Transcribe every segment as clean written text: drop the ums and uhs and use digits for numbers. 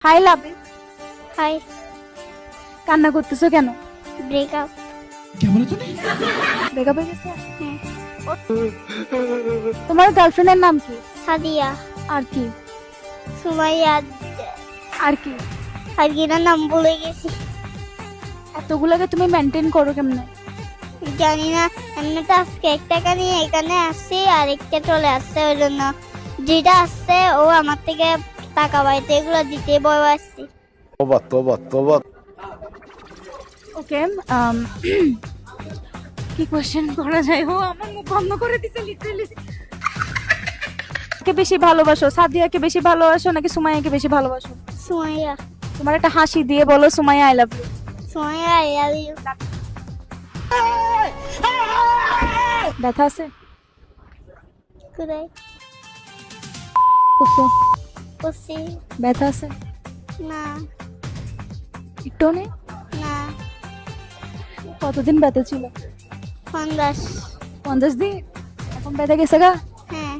High লাভি, high. কান্না করতেছো কেন? ব্রেকআপ। ব্রেকআপ হয়ে গেছে? হ্যাঁ। তোমার গার্লফ্রেন্ডের নাম কি? সাদিয়া। আর কি? সুমাইয়া। আর কি? আর কি নাম ভুলে গেছি। এতগুলোকে তুমি মেনটেন করো কেমনে? জানি না, এমনি তো আজকে 1 টাকা নিয়ে এখানে আসছি আর একটা চলে আসছে, ওই জন্য যেটা আসছে ও আমার থেকে টাকা পাইতে এগুলো দিতে বয় আসছি। তোবা তোবা তোবা। ওকে, কি কোশ্চেন করা যায়? ও আমার মুখ বন্ধ করে দিছে লিটারালি। কে বেশি ভালোবাসো, সাদিয়াকে বেশি ভালোবাসো নাকি সুমাইয়াকে বেশি ভালোবাসো? সুমাইয়া। তোমার একটা হাসি দিয়ে বলো Sumaiya I love you. Sumaiya I love you. ব্যথা আছে? কোথায়? কুসু, করছি। ব্যথা আছে? না। একটু নেই? না। কতদিন ব্যথা ছিল? 50। 50 দিন? এখন ব্যথা গেছে গা? হ্যাঁ।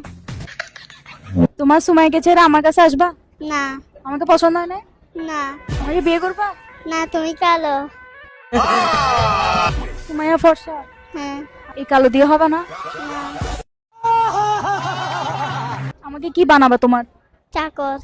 তোমার সুমাইয়াকে ছেড়ে আমার কাছে আসবা? না। আমাকে পছন্দ হয় না? না। আমাকে বিয়ে করবা? না, তুমি কালো। সুমাইয়া ফর্সা, হ্যাঁ। এই কালো দিয়ে হবে না? না। আমাকে কি বানাবা তোমার? চাকর।